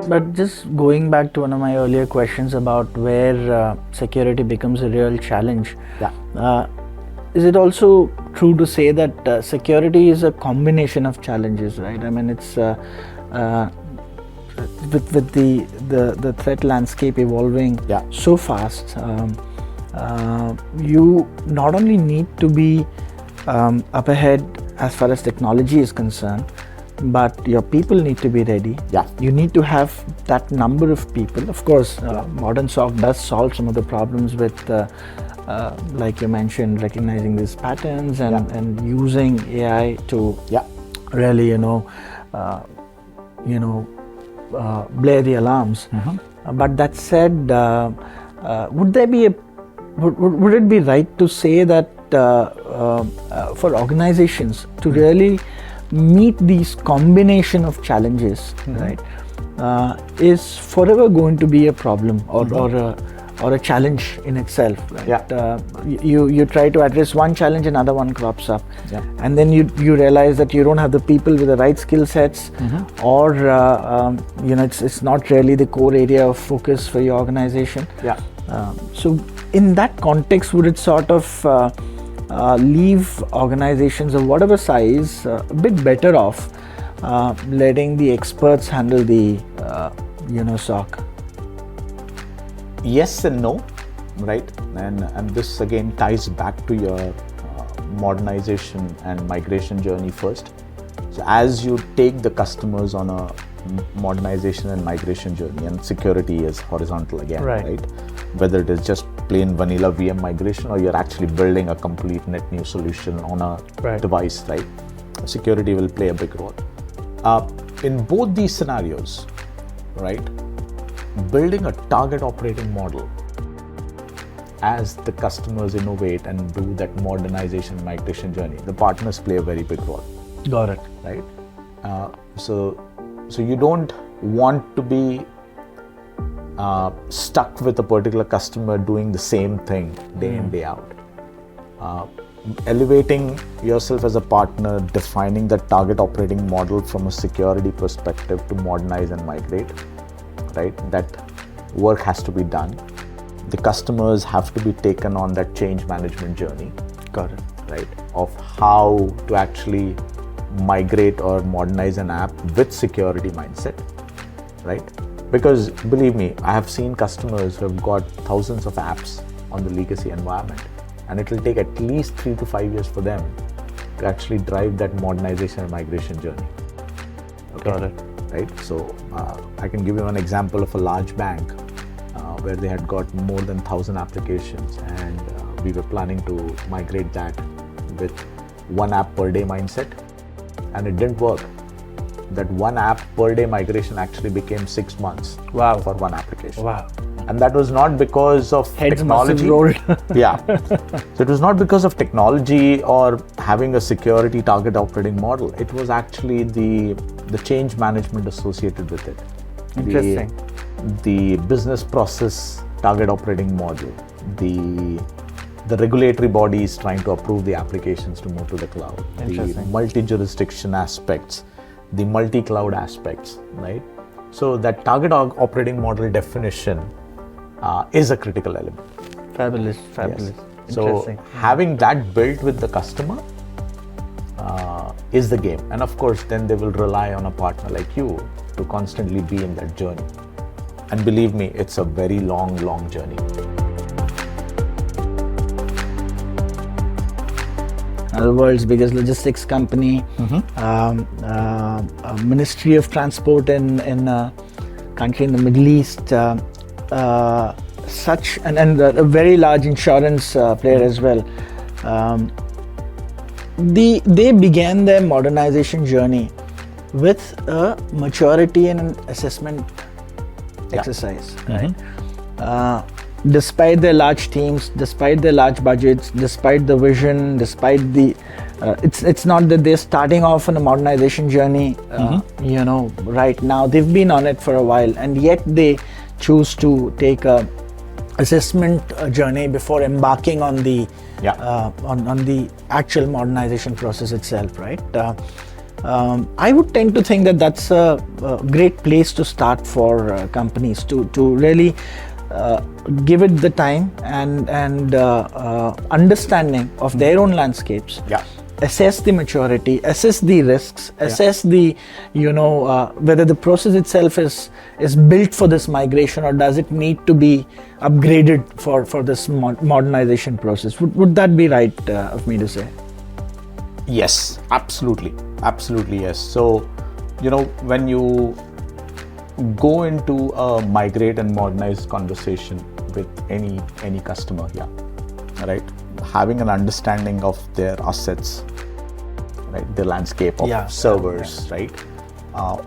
But just going back to one of my earlier questions about where security becomes a real challenge. Is it also true to say that security is a combination of challenges, right? I mean, it's with the threat landscape evolving so fast, you not only need to be up ahead as far as technology is concerned, but your people need to be ready. You need to have that number of people. Of course, modern SOC does solve some of the problems with, like you mentioned, recognizing these patterns and using AI to really, blare the alarms. But that said, would it be right to say that for organizations to really meet these combination of challenges, right, is forever going to be a problem or a challenge in itself, right? You try to address one challenge, another one crops up, and then you realize that you don't have the people with the right skill sets, or it's not really the core area of focus for your organization. So in that context, would it sort of leave organizations of whatever size a bit better off letting the experts handle the SOC? Yes and no, right? And this again ties back to your modernization and migration journey first. So as you take the customers on a modernization and migration journey, and security is horizontal again, right? Whether it is just plain vanilla VM migration or you're actually building a complete net new solution on a device, right? Security will play a big role. In both these scenarios, right, building a target operating model as the customers innovate and do that modernization migration journey, the partners play a very big role. Got it. Right? So you don't want to be stuck with a particular customer doing the same thing day in, day out. Elevating yourself as a partner, defining the target operating model from a security perspective to modernize and migrate, right? That work has to be done. The customers have to be taken on that change management journey. Got it. Right? Of how to actually migrate or modernize an app with security mindset, right? Because believe me, I have seen customers who have got thousands of apps on the legacy environment, and it will take at least 3 to 5 years for them to actually drive that modernization and migration journey. Okay? Got it. Right? So I can give you an example of a large bank where they had got more than 1,000 applications, and we were planning to migrate that with one app per day mindset, and it didn't work. That one app per day migration actually became 6 months for one application. And that was not because of technology. So it was not because of technology or having a security target operating model. It was actually the change management associated with it. Interesting. The business process target operating model, the regulatory bodies trying to approve the applications to move to the cloud, the multi-jurisdiction aspects, the multi-cloud aspects, right? So that target operating model definition is a critical element. Fabulous. Yes. So having that built with the customer is the game. And of course, then they will rely on a partner like you to constantly be in that journey. And believe me, it's a very long journey. The world's biggest logistics company, Ministry of Transport in a country in the Middle East, and a very large insurance player as well. They began their modernization journey with a maturity and an assessment exercise, right? Despite their large teams, despite their large budgets, despite the vision, despite the, it's not that they're starting off on a modernization journey, right now. They've been on it for a while, and yet they choose to take a assessment journey before embarking on the on the actual modernization process itself, right? I would tend to think that that's a great place to start for companies to really give it the time and understanding of their own landscapes. Yeah. Assess the maturity, assess the risks, assess the, whether the process itself is built for this migration or does it need to be upgraded for this modernization process. Would that be right of me to say? Yes, absolutely. Absolutely, yes. So, when you go into a migrate and modernize conversation with any customer, right? Having an understanding of their assets, right? The landscape of servers, right?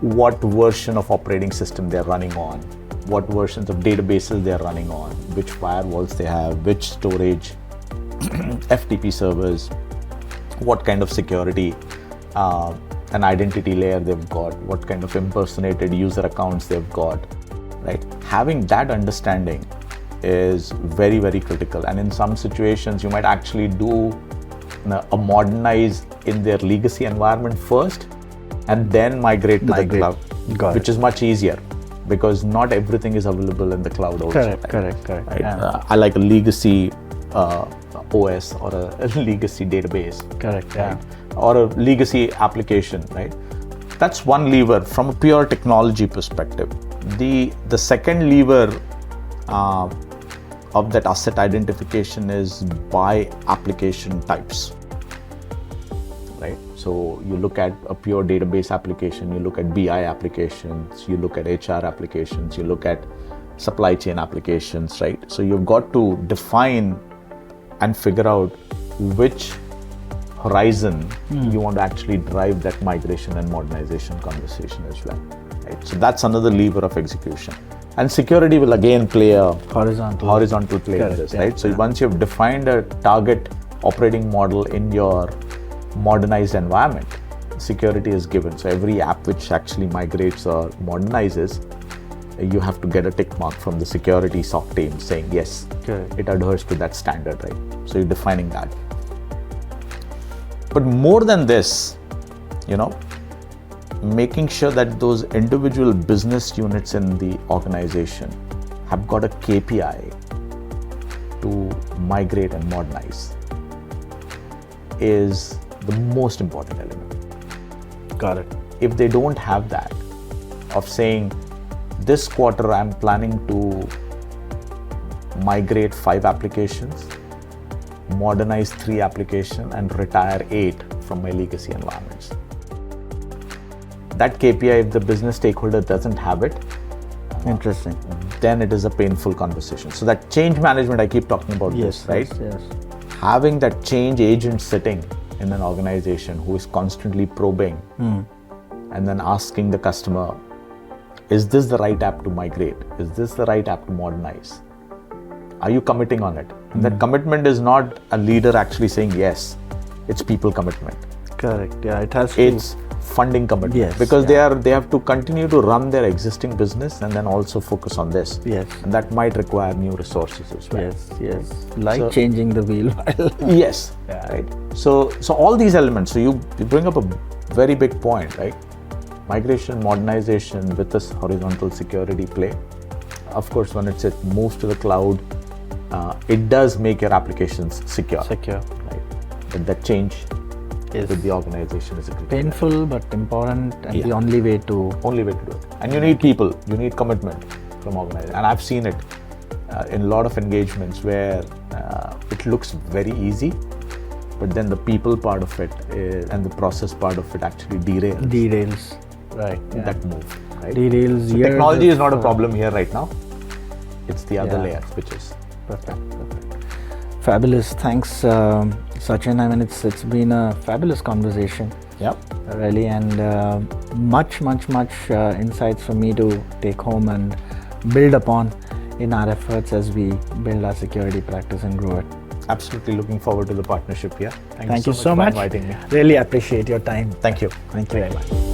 What version of operating system they're running on, what versions of databases they're running on, which firewalls they have, which storage, FTP servers, what kind of security, an identity layer they've got, what kind of impersonated user accounts they've got, right? Having that understanding is very, very critical. And in some situations, you might actually do a modernize in their legacy environment first and then migrate to the cloud, which is much easier because not everything is available in the cloud also. Correct. Right? Yeah. I like a legacy OS or a legacy database. Correct. Right? Or a legacy application, right? That's one lever from a pure technology perspective. The second lever of that asset identification is by application types, right? So you look at a pure database application, you look at BI applications, you look at HR applications, you look at supply chain applications, right? So you've got to define and figure out which horizon you want to actually drive that migration and modernization conversation as well, right? So that's another lever of execution. And security will again play a horizontal play in this, right? So once you've defined a target operating model in your modernized environment, security is given. So every app which actually migrates or modernizes, you have to get a tick mark from the security SOC team saying, yes, it adheres to that standard, right? So you're defining that. But more than this, making sure that those individual business units in the organization have got a KPI to migrate and modernize is the most important element. Got it. If they don't have that, of saying, this quarter I'm planning to migrate 5 applications, modernize 3 applications and retire 8 from my legacy environments. That KPI, if the business stakeholder doesn't have it, interesting, then it is a painful conversation. So that change management, I keep talking about this, right? Yes. Having that change agent sitting in an organization who is constantly probing and then asking the customer, is this the right app to migrate? Is this the right app to modernize? Are you committing on it? And that commitment is not a leader actually saying yes, it's people commitment. Correct. Yeah, it has to. It's funding commitment. Yes, because they have to continue to run their existing business and then also focus on this. Yes. And that might require new resources as well. Yes. Like changing the wheel while. Yes. Right. So all these elements. So you bring up a very big point, right? Migration, modernization with this horizontal security play. Of course, when it moves to the cloud, it does make your applications secure. Right. But that change with the organization is painful but important and the only way to do it. And you need people, you need commitment from organization. And I've seen it in a lot of engagements where it looks very easy, but then the people part of it and the process part of it actually derails. Right. That move. Right? Derails. So technology is not a problem here right now. It's the other layer which is perfect. Fabulous. Thanks, Sachin. I mean, it's been a fabulous conversation. Yep. Really, and much insights for me to take home and build upon in our efforts as we build our security practice and grow it. Absolutely looking forward to the partnership here. Thank you so much for inviting me. Really appreciate your time. Thank you. Thank you very much.